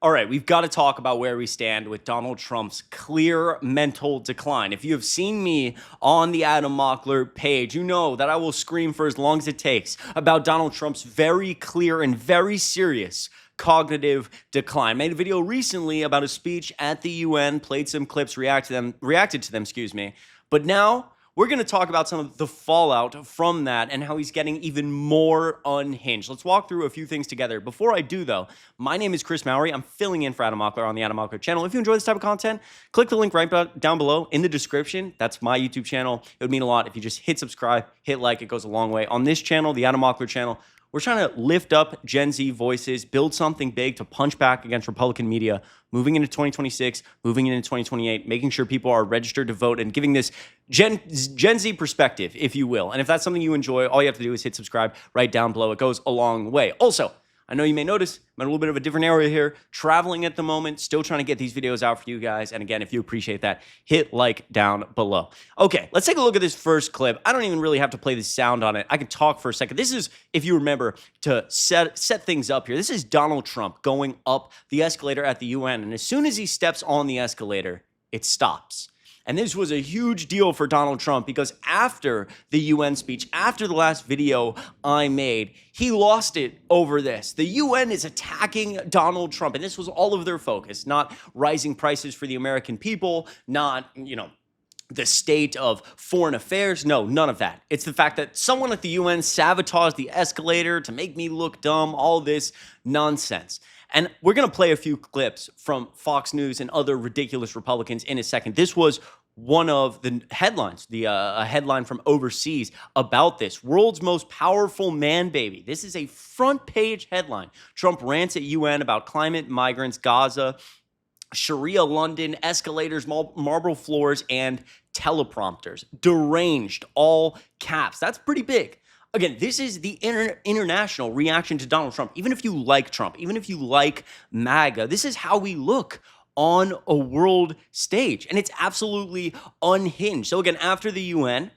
All right, we've got to talk about where we stand with Donald Trump's clear mental decline. If you have seen me on the Adam Mockler page, you know that I will scream for as long as it takes about Donald Trump's very clear and very serious cognitive decline. I made a video recently about a speech at the UN, played some clips, reacted to them, But now we're going to talk about some of the fallout from that and how he's getting even more unhinged. Let's walk through a few things together. Before I do, though, my name is Mowrey. I'm filling in for Adam Mockler on the Adam Mockler channel. If you enjoy this type of content, click the link right down below in the description. That's my YouTube channel. It would mean a lot if you just hit subscribe, hit like. It goes a long way. On this channel, the Adam Mockler channel, we're trying to lift up Gen Z voices, build something big to punch back against Republican media, moving into 2026, moving into 2028, making sure people are registered to vote and giving this Gen Z perspective, if you will. And if that's something you enjoy, all you have to do is hit subscribe right down below. It goes a long way. Also, I know you may notice I'm in a little bit of a different area here, traveling at the moment, still trying to get these videos out for you guys. And again, if you appreciate that, hit like down below. Okay, let's take a look at this first clip. I don't even really have to play the sound on it. I can talk for a second. This is, if you remember, to set things up here. This is Donald Trump going up the escalator at the UN. And as soon as he steps on the escalator, it stops. And this was a huge deal for Donald Trump because after the UN speech, after the last video I made, he lost it over this. The UN is attacking Donald Trump, and this was all of their focus, not rising prices for the American people, not, the state of foreign affairs. No, none of that. It's the fact that someone at the UN sabotaged the escalator to make me look dumb, all this nonsense. And we're going to play a few clips from Fox News and other ridiculous Republicans in a second. This was one of the headlines, a headline from overseas about this. World's most powerful man baby. This is a front page headline. Trump rants at UN about climate, migrants, Gaza, Sharia London, escalators, marble floors, and teleprompters. Deranged, all caps. That's pretty big. Again, this is the international reaction to Donald Trump. Even if you like Trump, even if you like MAGA, this is how we look on a world stage. And it's absolutely unhinged. So again, after the UN,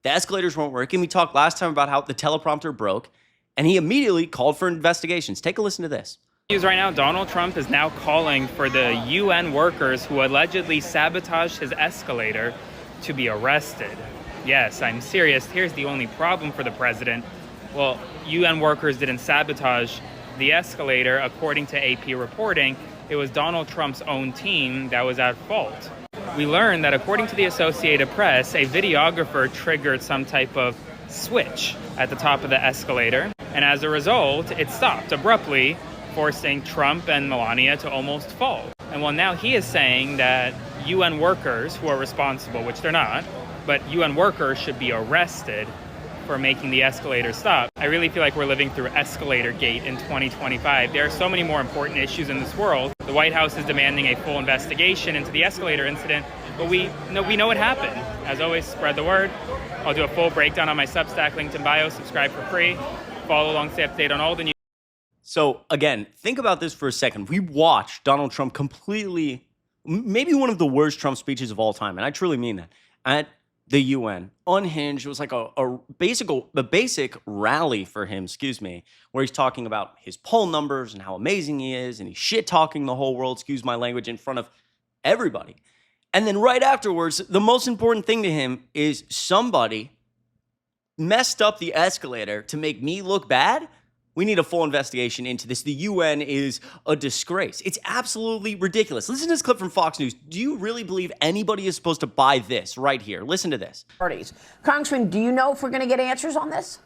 the escalators weren't working. We talked last time about how the teleprompter broke, and he immediately called for investigations. Take a listen to this. Right now, Donald Trump is now calling for the UN workers who allegedly sabotaged his escalator to be arrested. Yes, I'm serious. Here's the only problem for the president. Well, UN workers didn't sabotage the escalator. According to AP reporting, it was Donald Trump's own team that was at fault. We learned that according to the Associated Press, a videographer triggered some type of switch at the top of the escalator. And as a result, it stopped abruptly, forcing Trump and Melania to almost fall. And well, now he is saying that UN workers who are responsible, which they're not, but UN workers should be arrested for making the escalator stop. I really feel like we're living through escalator gate in 2025. There are so many more important issues in this world. The White House is demanding a full investigation into the escalator incident, but we know what happened. As always, spread the word. I'll do a full breakdown on my Substack, linked in bio. Subscribe for free. Follow along, stay up to date on all the news. So again, think about this for a second. We watched Donald Trump completely, maybe one of the worst Trump speeches of all time, and I truly mean that, at the UN. Unhinged. It was like a basic rally for him, where he's talking about his poll numbers and how amazing he is, and he's shit-talking the whole world, excuse my language, in front of everybody. And then right afterwards, the most important thing to him is somebody messed up the escalator to make me look bad. We need a full investigation into this. The UN is a disgrace. It's absolutely ridiculous. Listen to this clip from Fox News. Do you really believe anybody is supposed to buy this right here? Listen to this. Congressman, do you know if we're going to get answers on this?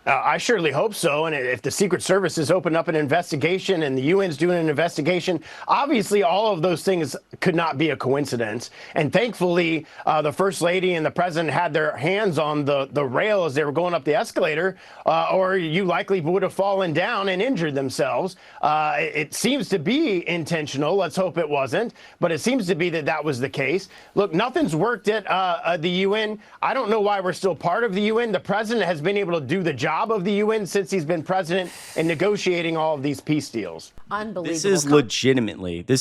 I surely hope so. And if the Secret Service has opened up an investigation and the UN's doing an investigation, obviously all of those things could not be a coincidence. And thankfully, the First Lady and the President had their hands on the rail as they were going up the escalator, or you likely would have fallen down and injured themselves. It seems to be intentional. Let's hope it wasn't. But it seems to be that was the case. Look, nothing's worked at the UN. I don't know why we're still part of the UN. The President has been able to do the job of the UN since he's been president and negotiating all of these peace deals. Unbelievable. This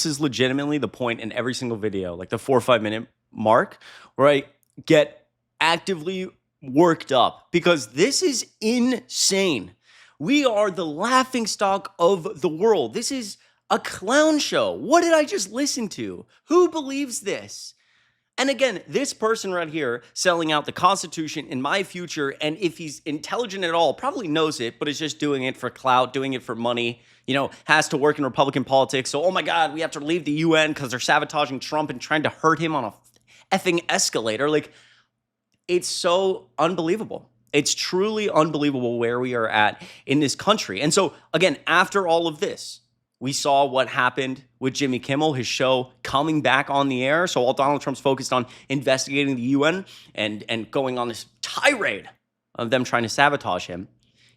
is legitimately the point in every single video, like the 4 or 5 minute mark, where I get actively worked up because this is insane. We are the laughingstock of the world. This is A clown show. What did I just listen to? Who believes this? And again, this person right here selling out the Constitution in my future, and if he's intelligent at all, probably knows it, but is just doing it for clout, doing it for money, has to work in Republican politics. So, oh my God, we have to leave the UN because they're sabotaging Trump and trying to hurt him on a effing escalator. Like, it's so unbelievable. It's truly unbelievable where we are at in this country. And so, again, after all of this, we saw what happened with Jimmy Kimmel, his show coming back on the air. So while Donald Trump's focused on investigating the UN and going on this tirade of them trying to sabotage him,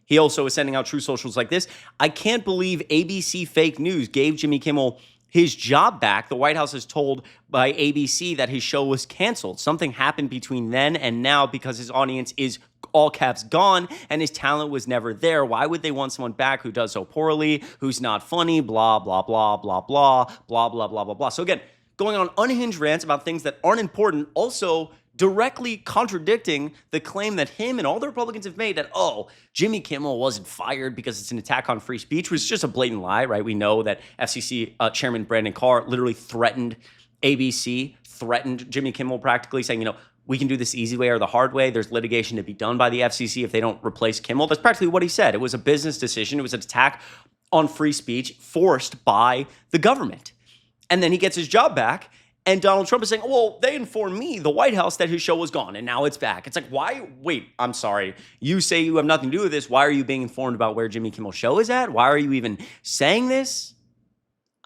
he also is sending out true socials like this. I can't believe ABC fake news gave Jimmy Kimmel his job back. The White House is told by ABC that his show was canceled. Something happened between then and now because his audience is all caps gone and his talent was never there. Why would they want someone back who does so poorly, who's not funny, blah, blah, blah, blah, blah, blah, blah, blah, blah, blah. So again, going on unhinged rants about things that aren't important, also directly contradicting the claim that him and all the Republicans have made that, oh, Jimmy Kimmel wasn't fired because it's an attack on free speech, which is just a blatant lie, right? We know that FCC Chairman Brandon Carr literally threatened ABC, threatened Jimmy Kimmel practically saying, we can do this the easy way or the hard way. There's litigation to be done by the FCC if they don't replace Kimmel. That's practically what he said. It was a business decision. It was an attack on free speech forced by the government. And then he gets his job back. And Donald Trump is saying, well, they informed me, the White House, that his show was gone and now it's back. It's like, why? Wait, I'm sorry. You say you have nothing to do with this. Why are you being informed about where Jimmy Kimmel's show is at? Why are you even saying this?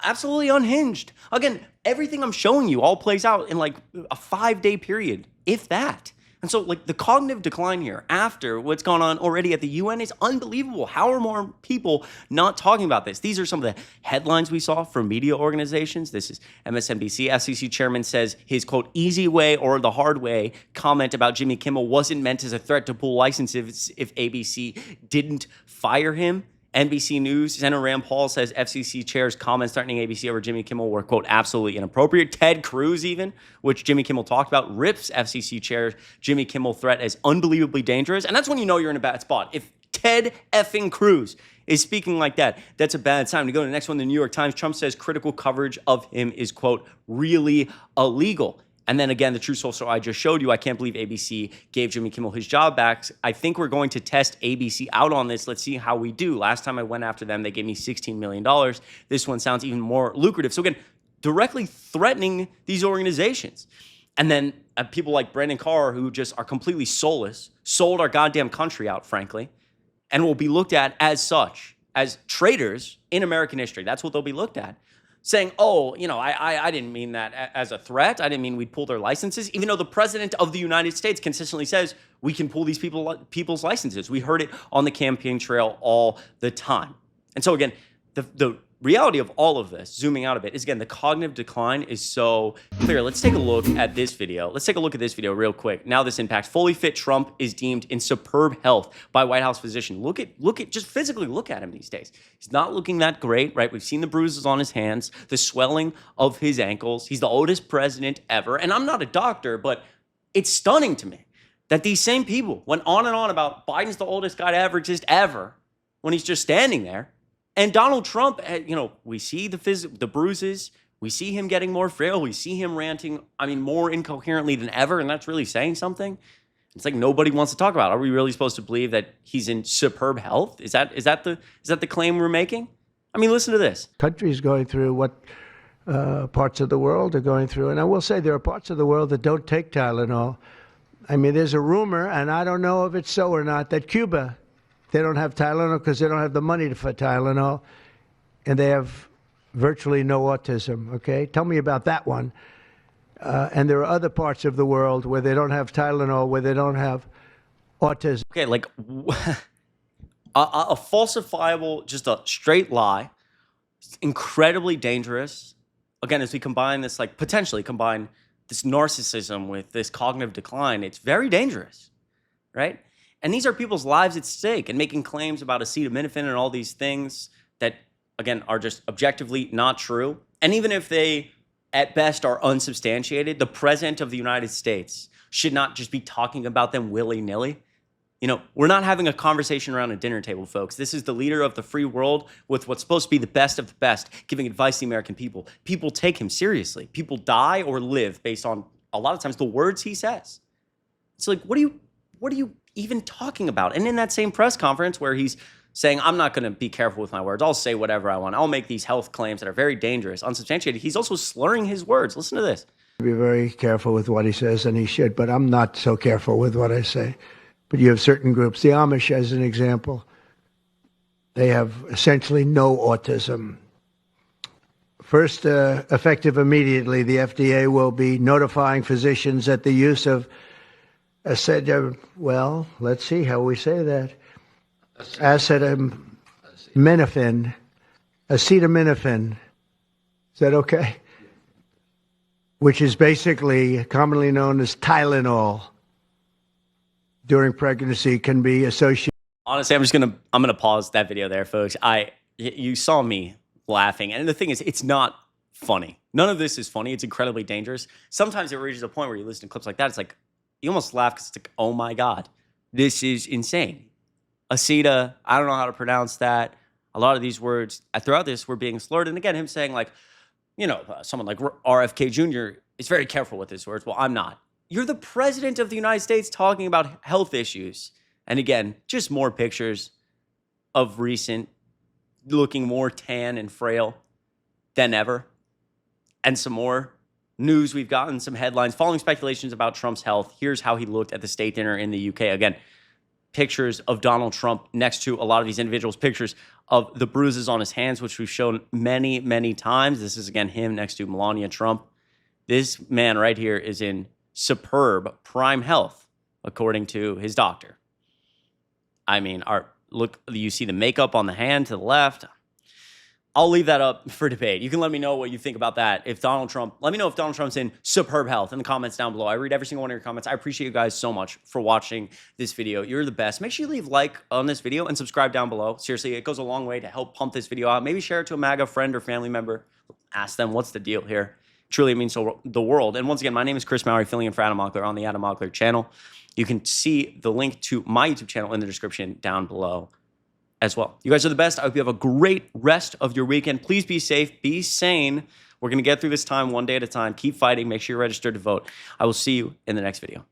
Absolutely unhinged. Again, everything I'm showing you all plays out in like a 5-day period, if that. And so like the cognitive decline here after what's gone on already at the UN is unbelievable. How are more people not talking about this? These are some of the headlines we saw from media organizations. This is MSNBC. FCC chairman says his, quote, easy way or the hard way comment about Jimmy Kimmel wasn't meant as a threat to pull licenses if ABC didn't fire him. NBC News, Senator Rand Paul says FCC chair's comments threatening ABC over Jimmy Kimmel were, quote, absolutely inappropriate. Ted Cruz even, which Jimmy Kimmel talked about, rips FCC chair Jimmy Kimmel threat as unbelievably dangerous. And that's when you know you're in a bad spot. If Ted effing Cruz is speaking like that, that's a bad time. To go to the next one, the New York Times, Trump says critical coverage of him is, quote, really illegal. And then again, the true social I just showed you, I can't believe ABC gave Jimmy Kimmel his job back. I think we're going to test ABC out on this. Let's see how we do. Last time I went after them, they gave me $16 million. This one sounds even more lucrative. So again, directly threatening these organizations. And then people like Brandon Carr, who just are completely soulless, sold our goddamn country out, frankly, and will be looked at as such, as traitors in American history. That's what they'll be looked at. Saying, oh, I didn't mean that as a threat. I didn't mean we'd pull their licenses, even though the president of the United States consistently says we can pull these people's licenses. We heard it on the campaign trail all the time. And so again, the reality of all of this, zooming out a bit, is again, the cognitive decline is so clear. Let's take a look at this video. Let's take a look at this video real quick. Now this impacts. Fully fit Trump is deemed in superb health by White House physician. Look at, just physically look at him these days. He's not looking that great, right? We've seen the bruises on his hands, the swelling of his ankles. He's the oldest president ever. And I'm not a doctor, but it's stunning to me that these same people went on and on about Biden's the oldest guy to ever exist ever when he's just standing there. And Donald Trump, we see the bruises. We see him getting more frail. We see him ranting, more incoherently than ever. And that's really saying something. It's like nobody wants to talk about. Are we really supposed to believe that he's in superb health? Is that the claim we're making? Listen to this. Countries going through what parts of the world are going through. And I will say there are parts of the world that don't take Tylenol. There's a rumor, and I don't know if it's so or not, that Cuba, they don't have Tylenol because they don't have the money for Tylenol, and they have virtually no autism, okay? Tell me about that one. And there are other parts of the world where they don't have Tylenol, where they don't have autism. Okay, a falsifiable, just a straight lie. It's incredibly dangerous. Again, as we combine this, potentially combine this narcissism with this cognitive decline, it's very dangerous, right? And these are people's lives at stake, and making claims about acetaminophen and all these things that, again, are just objectively not true. And even if they, at best, are unsubstantiated, the president of the United States should not just be talking about them willy-nilly. You know, we're not having a conversation around a dinner table, folks. This is the leader of the free world with what's supposed to be the best of the best, giving advice to the American people. People take him seriously. People die or live based on, a lot of times, the words he says. It's like, what are you even talking about? And in that same press conference where he's saying, I'm not going to be careful with my words. I'll say whatever I want. I'll make these health claims that are very dangerous, unsubstantiated. He's also slurring his words. Listen to this. Be very careful with what he says, and he should, but I'm not so careful with what I say. But you have certain groups, the Amish as an example, they have essentially no autism. First, effective immediately, the FDA will be notifying physicians that the use of well, let's see how we say that. Acetaminophen. Is that okay? Which is basically commonly known as Tylenol during pregnancy, can be associated. Honestly, I'm gonna pause that video there, folks. You saw me laughing, and the thing is, it's not funny. None of this is funny. It's incredibly dangerous. Sometimes it reaches a point where you listen to clips like that, it's like you almost laugh because it's like, oh my God, this is insane. Aceta, I don't know how to pronounce that. A lot of these words throughout this were being slurred, and again, him saying like, you know, someone like RFK Jr. is very careful with his words. Well, I'm not. You're the president of the United States talking about health issues. And again, just more pictures of recent looking more tan and frail than ever. And some more news we've gotten, some headlines following speculations about Trump's health. Here's how he looked at the state dinner in the UK. Again, pictures of Donald Trump next to a lot of these individuals, pictures of the bruises on his hands, which we've shown many, many times. This is, again, him next to Melania Trump. This man right here is in superb prime health, according to his doctor. I mean, look, you see the makeup on the hand to the left. I'll leave that up for debate. You can let me know what you think about that. Let me know if Donald Trump's in superb health in the comments down below. I read every single one of your comments. I appreciate you guys so much for watching this video. You're the best. Make sure you leave a like on this video and subscribe down below. Seriously, it goes a long way to help pump this video out. Maybe share it to a MAGA friend or family member. Ask them what's the deal here. Truly, it means the world. And once again, my name is Chris Mowrey, filling in for Adam Mockler on the Adam Mockler channel. You can see the link to my YouTube channel in the description down below as well. You guys are the best. I hope you have a great rest of your weekend. Please be safe, be sane. We're going to get through this time one day at a time. Keep fighting. Make sure you're registered to vote. I will see you in the next video.